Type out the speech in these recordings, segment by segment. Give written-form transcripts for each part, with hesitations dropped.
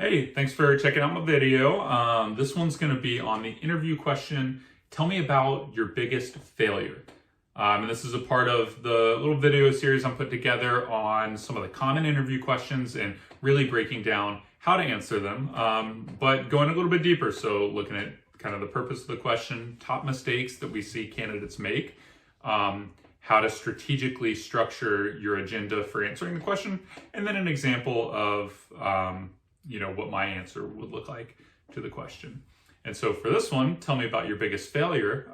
Hey, thanks for checking out my video. This one's going to be on the interview question. Tell me about your biggest failure. And this is a part of the little video series I'm putting together on some of the common interview questions and really breaking down how to answer them, but going a little bit deeper. So looking at kind of the purpose of the question, top mistakes that we see candidates make, how to strategically structure your agenda for answering the question, and then an example of what my answer would look like to the question. And so for this one, tell me about your biggest failure.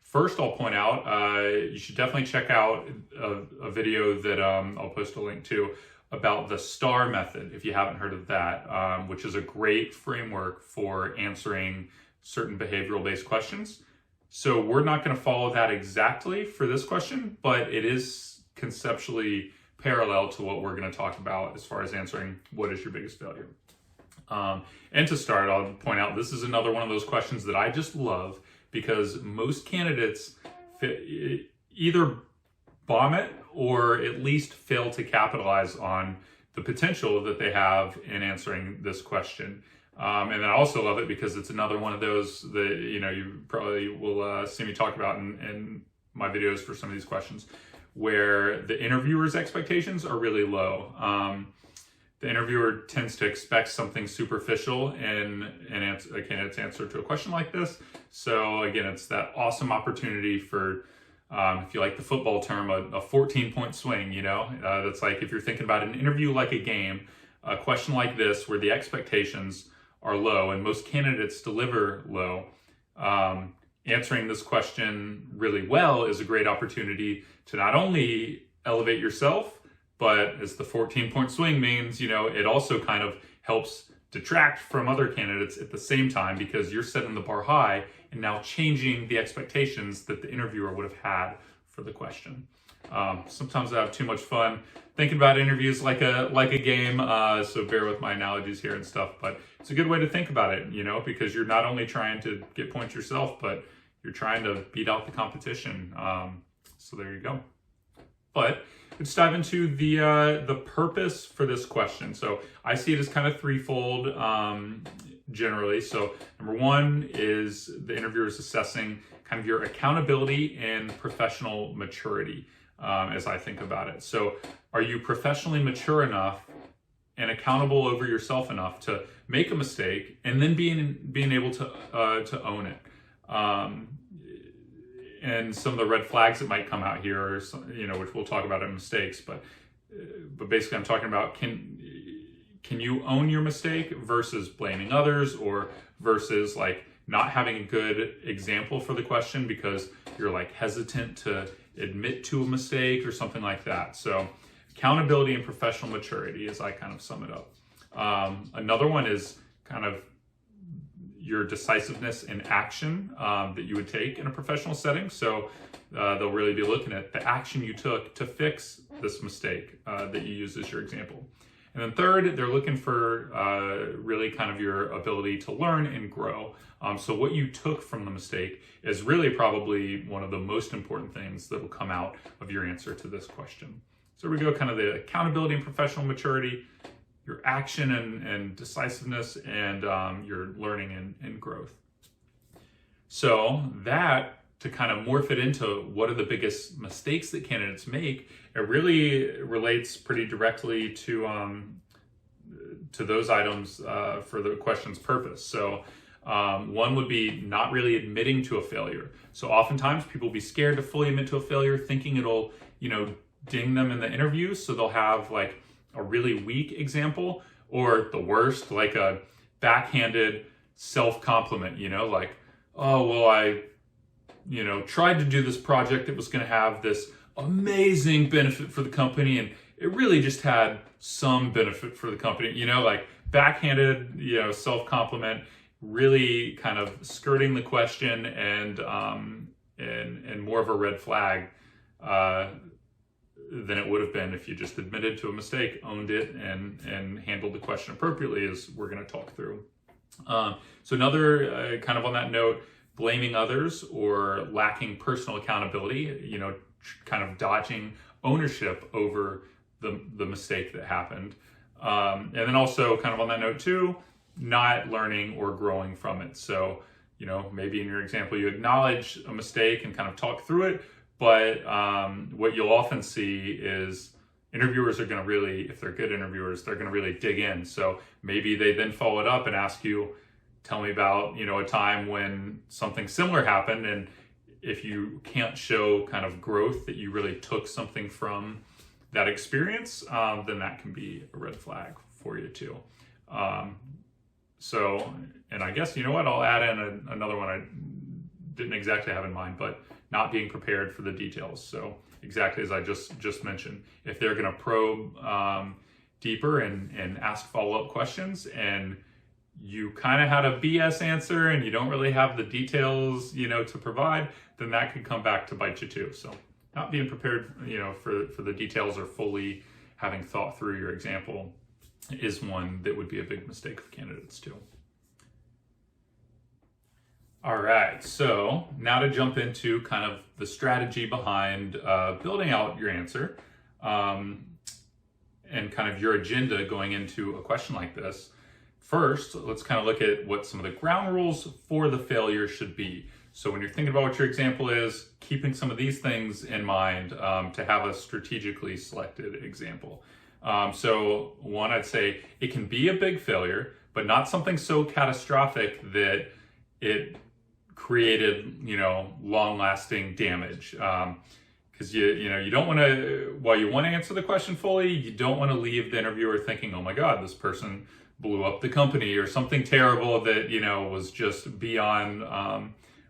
First, I'll point out, you should definitely check out a video that I'll post a link to about the STAR method, if you haven't heard of that, which is a great framework for answering certain behavioral-based questions. So we're not going to follow that exactly for this question, but it is conceptually parallel to what we're going to talk about as far as answering what is your biggest failure. And to start, I'll point out this is another one of those questions that I just love because most candidates either bomb it or at least fail to capitalize on the potential that they have in answering this question. And I also love it because it's another one of those that you probably will see me talk about in my videos for some of these questions, where the interviewer's expectations are really low. The interviewer tends to expect something superficial in a candidate's answer to a question like this. So again, it's that awesome opportunity for, if you like the football term, a 14-point swing, that's like if you're thinking about an interview like a game, a question like this where the expectations are low and most candidates deliver low. Answering this question really well is a great opportunity to not only elevate yourself, but as the 14-point swing means, it also kind of helps detract from other candidates at the same time because you're setting the bar high and now changing the expectations that the interviewer would have had for the question. Sometimes I have too much fun thinking about interviews like a game, so bear with my analogies here and stuff, but it's a good way to think about it, because you're not only trying to get points yourself, but you're trying to beat out the competition. So there you go. But let's dive into the purpose for this question. So I see it as kind of threefold generally. So number one is the interviewer is assessing kind of your accountability and professional maturity as I think about it. So are you professionally mature enough and accountable over yourself enough to make a mistake and then being able to own it? And some of the red flags that might come out here are, which we'll talk about in mistakes, but basically I'm talking about can you own your mistake versus blaming others, or versus like not having a good example for the question because you're like hesitant to admit to a mistake or something like that. So accountability and professional maturity as I kind of sum it up. Another one is kind of your decisiveness in action that you would take in a professional setting. So they'll really be looking at the action you took to fix this mistake that you use as your example. And then third, they're looking for really kind of your ability to learn and grow. So what you took from the mistake is really probably one of the most important things that will come out of your answer to this question. So we go kind of the accountability and professional maturity, your action and decisiveness, and your learning and growth. So that, to kind of morph it into what are the biggest mistakes that candidates make, it really relates pretty directly to those items for the question's purpose. So one would be not really admitting to a failure. So oftentimes people will be scared to fully admit to a failure, thinking it'll, ding them in the interview. So they'll have like a really weak example, or the worst, like a backhanded self-compliment, like, oh, well, I, tried to do this project that was going to have this amazing benefit for the company, and it really just had some benefit for the company, like backhanded, self-compliment, really kind of skirting the question and more of a red flag than it would have been if you just admitted to a mistake, owned it, and handled the question appropriately, as we're going to talk through. So another kind of on that note, blaming others or lacking personal accountability, kind of dodging ownership over the mistake that happened. And then also kind of on that note too, not learning or growing from it. So, maybe in your example, you acknowledge a mistake and kind of talk through it, but what you'll often see is interviewers are going to really, if they're good interviewers, they're going to really dig in. So maybe they then follow it up and ask you, tell me about, a time when something similar happened. And if you can't show kind of growth, that you really took something from that experience, then that can be a red flag for you too. And I guess, I'll add in another one I didn't exactly have in mind, but not being prepared for the details. So exactly as I just mentioned, if they're going to probe deeper and ask follow-up questions, and you kind of had a BS answer and you don't really have the details, to provide, then that could come back to bite you too. So not being prepared, for the details or fully having thought through your example is one that would be a big mistake of candidates too. All right, so now to jump into kind of the strategy behind building out your answer and kind of your agenda going into a question like this. First, let's kind of look at what some of the ground rules for the failure should be. So when you're thinking about what your example is, keeping some of these things in mind to have a strategically selected example. So one, I'd say it can be a big failure, but not something so catastrophic that it created, long-lasting damage. Because you don't want to, while you want to answer the question fully, you don't want to leave the interviewer thinking, oh my God, this person blew up the company or something terrible that, was just beyond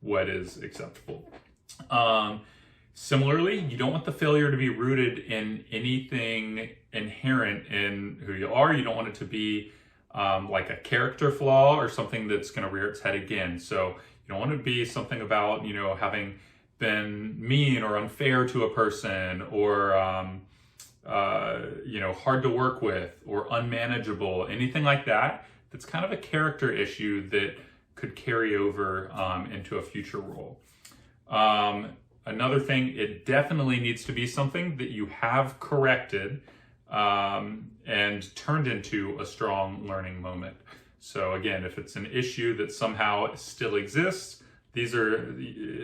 what is acceptable. Similarly, you don't want the failure to be rooted in anything inherent in who you are. You don't want it to be like a character flaw or something that's going to rear its head again. So you don't want it to be something about, having been mean or unfair to a person or, hard to work with or unmanageable, anything like that. That's kind of a character issue that could carry over into a future role. Another thing, it definitely needs to be something that you have corrected and turned into a strong learning moment. So again, if it's an issue that somehow still exists, these are,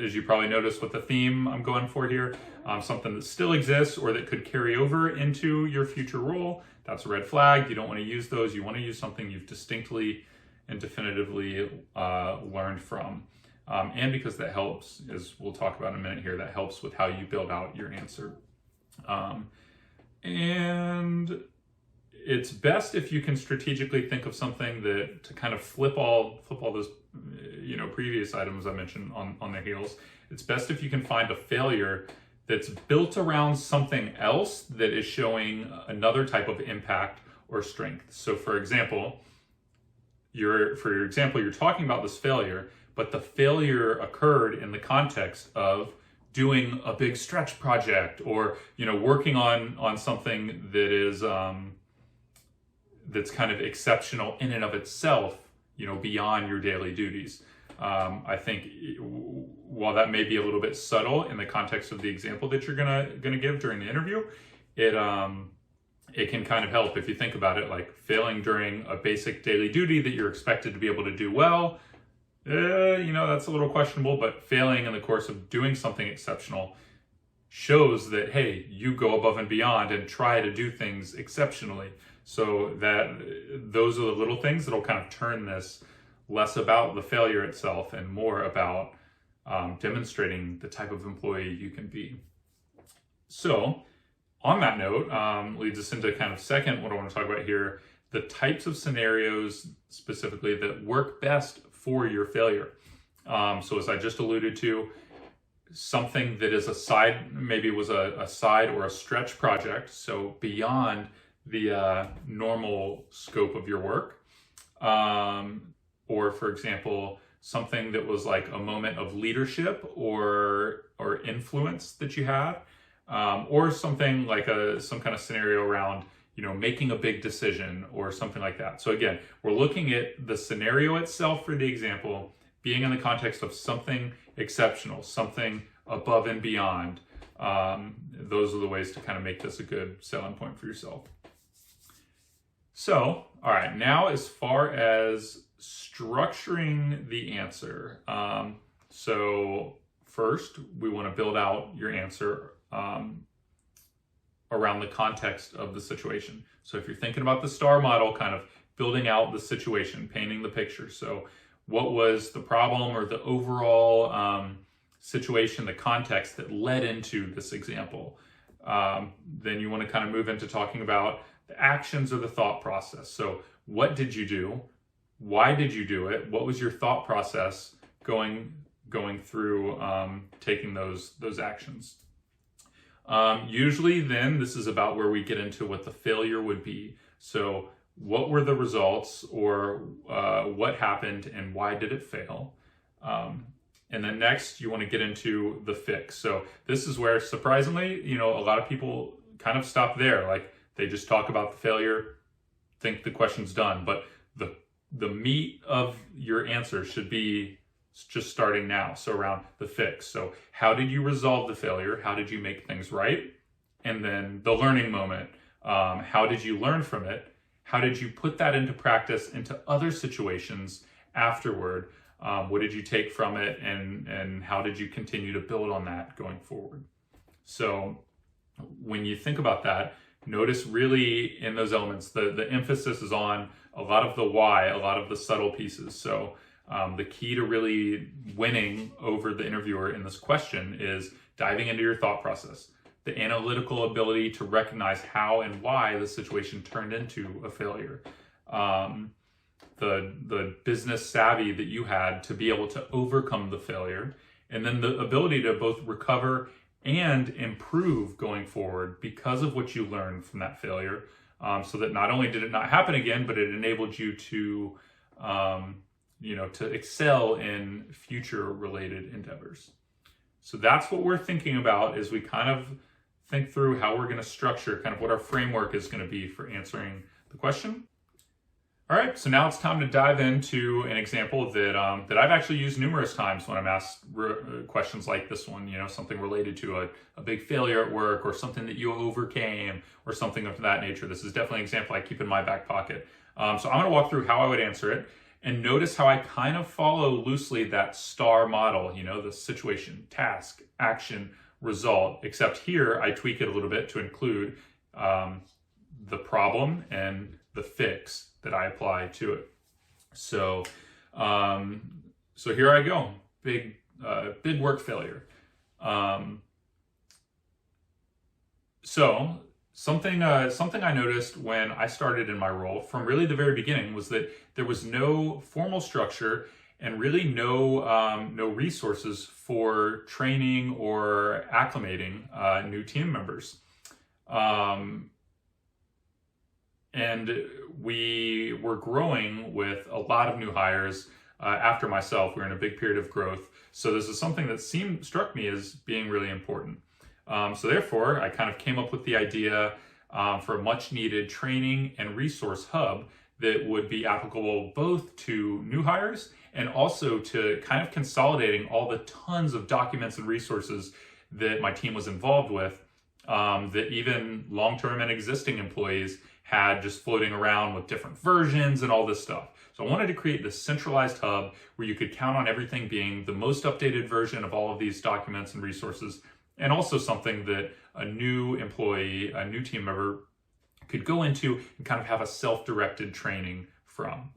as you probably noticed what the theme I'm going for here, something that still exists or that could carry over into your future role, that's a red flag. You don't want to use those. You want to use something you've distinctly and definitively learned from. And because that helps, as we'll talk about in a minute here, that helps with how you build out your answer. And it's best if you can strategically think of something that to kind of flip all those previous items I mentioned on their heels. It's best if you can find a failure that's built around something else that is showing another type of impact or strength. So for example, you're talking about this failure, but the failure occurred in the context of doing a big stretch project or, working on something that is, that's kind of exceptional in and of itself, beyond your daily duties. I think while that may be a little bit subtle in the context of the example that you're gonna give during the interview, it can kind of help if you think about it, like failing during a basic daily duty that you're expected to be able to do well. That's a little questionable, but failing in the course of doing something exceptional shows that, hey, you go above and beyond and try to do things exceptionally. So that those are the little things that'll kind of turn this less about the failure itself and more about demonstrating the type of employee you can be. So on that note, leads us into kind of second, what I want to talk about here, the types of scenarios specifically that work best for your failure. So as I just alluded to, something that is maybe was a side or a stretch project, so beyond the normal scope of your work. Or for example, something that was like a moment of leadership or influence that you had, or something like some kind of scenario around, making a big decision or something like that. So again, we're looking at the scenario itself for the example being in the context of something exceptional, something above and beyond. Those are the ways to kind of make this a good selling point for yourself. So, all right, now as far as structuring the answer. So first, we want to build out your answer around the context of the situation. So if you're thinking about the STAR model, kind of building out the situation, painting the picture. So what was the problem or the overall situation, the context that led into this example? Then you want to kind of move into talking about the actions or the thought process. So what did you do? Why did you do it? What was your thought process going through taking those actions? Usually then this is about where we get into what the failure would be. So what were the results, or what happened and why did it fail? And then next you want to get into the fix. So this is where, surprisingly, a lot of people kind of stop there. Like, they just talk about the failure, think the question's done. But the meat of your answer should be just starting now. So around the fix. So how did you resolve the failure? How did you make things right? And then the learning moment. How did you learn from it? How did you put that into practice into other situations afterward? What did you take from it, and how did you continue to build on that going forward? So when you think about that, notice really in those elements, the emphasis is on a lot of the why, a lot of the subtle pieces. So the key to really winning over the interviewer in this question is diving into your thought process, the analytical ability to recognize how and why the situation turned into a failure, the business savvy that you had to be able to overcome the failure, and then the ability to both recover and improve going forward because of what you learned from that failure, so that not only did it not happen again, but it enabled you to to excel in future related endeavors. So that's what we're thinking about as we kind of think through how we're going to structure kind of what our framework is going to be for answering the question. All right, so now it's time to dive into an example that I've actually used numerous times when I'm asked questions like this one, something related to a big failure at work, or something that you overcame, or something of that nature. This is definitely an example I keep in my back pocket. So I'm going to walk through how I would answer it, and notice how I kind of follow loosely that STAR model, the situation, task, action, result, except here I tweak it a little bit to include the problem and the fix that I apply to it. So here I go. Big work failure. So something I noticed when I started in my role from really the very beginning was that there was no formal structure and really no resources for training or acclimating new team members. And we were growing with a lot of new hires. After myself, we were in a big period of growth. So this is something that struck me as being really important. So therefore, I kind of came up with the idea for a much needed training and resource hub that would be applicable both to new hires and also to kind of consolidating all the tons of documents and resources that my team was involved with, that even long-term and existing employees had just floating around with different versions and all this stuff. So I wanted to create this centralized hub where you could count on everything being the most updated version of all of these documents and resources, and also something that a new employee, a new team member could go into and kind of have a self-directed training from.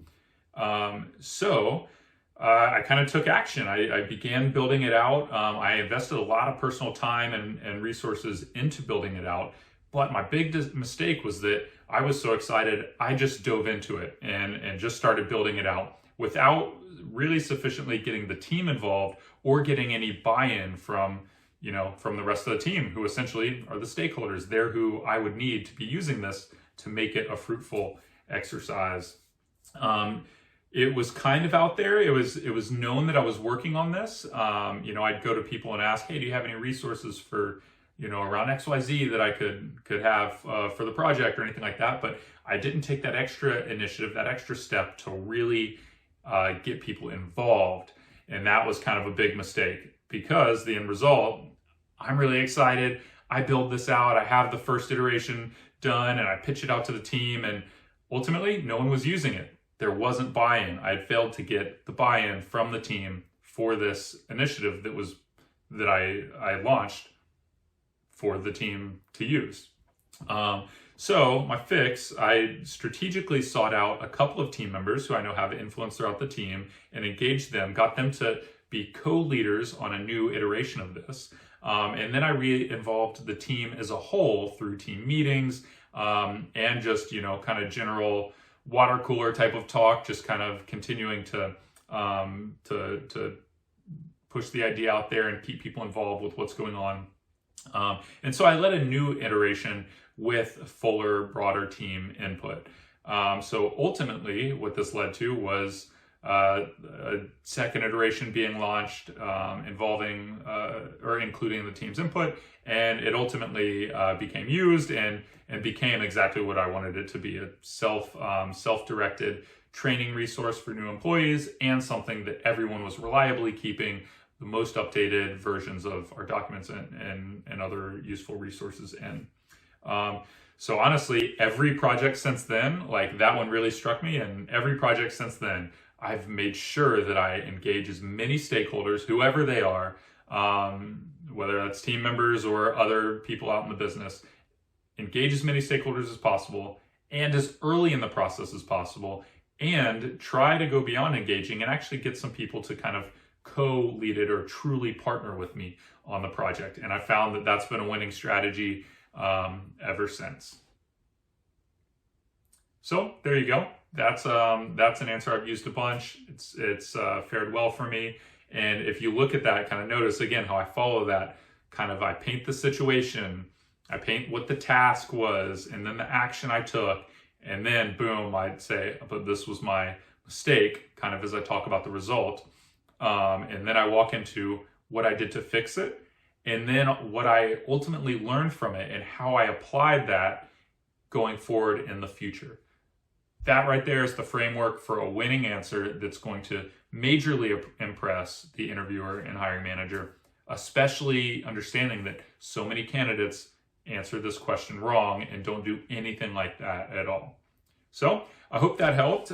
So I kind of took action. I began building it out. I invested a lot of personal time and resources into building it out. But my big mistake was that I was so excited, I just dove into it and just started building it out without really sufficiently getting the team involved or getting any buy-in from the rest of the team, who essentially are the stakeholders. They're who I would need to be using this to make it a fruitful exercise. It was kind of out there. It was known that I was working on this. I'd go to people and ask, hey, do you have any resources for around XYZ that I could have for the project or anything like that. But I didn't take that extra initiative, that extra step to really get people involved. And that was kind of a big mistake, because the end result, I'm really excited. I build this out. I have the first iteration done and I pitch it out to the team, and Ultimately, no one was using it. There wasn't buy-in. I had failed to get the buy-in from the team for this initiative that I launched for the team to use. So my fix, I strategically sought out a couple of team members who I know have influence throughout the team and engaged them, got them to be co-leaders on a new iteration of this. And then I re-involved the team as a whole through team meetings and just, kind of general water cooler type of talk, just kind of continuing to push the idea out there and keep people involved with what's going on. And so I led a new iteration with fuller, broader team input. So ultimately, what this led to was a second iteration being launched involving or including the team's input, and it ultimately became used and became exactly what I wanted it to be, a self-directed training resource for new employees and something that everyone was reliably keeping the most updated versions of our documents and other useful resources in. So honestly, every project since then, like that one really struck me, and every project since then, I've made sure that I engage as many stakeholders, whoever they are, whether that's team members or other people out in the business, engage as many stakeholders as possible and as early in the process as possible, and try to go beyond engaging and actually get some people to kind of co-lead it or truly partner with me on the project. And I found that that's been a winning strategy ever since. So there you go. That's an answer I've used a bunch. It's fared well for me. And if you look at that, kind of notice again how I follow that. Kind of I paint the situation, I paint what the task was, and then the action I took, and then boom, I'd say, but this was my mistake, kind of as I talk about the result. And then I walk into what I did to fix it, and then what I ultimately learned from it and how I applied that going forward in the future. That right there is the framework for a winning answer that's going to majorly impress the interviewer and hiring manager, especially understanding that so many candidates answer this question wrong and don't do anything like that at all. So I hope that helped.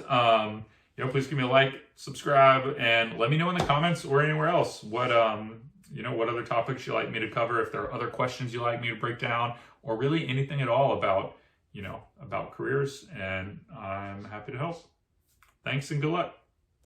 Please give me a like, subscribe, and let me know in the comments or anywhere else what other topics you'd like me to cover, if there are other questions you'd like me to break down, or really anything at all about careers, and I'm happy to help. Thanks and good luck.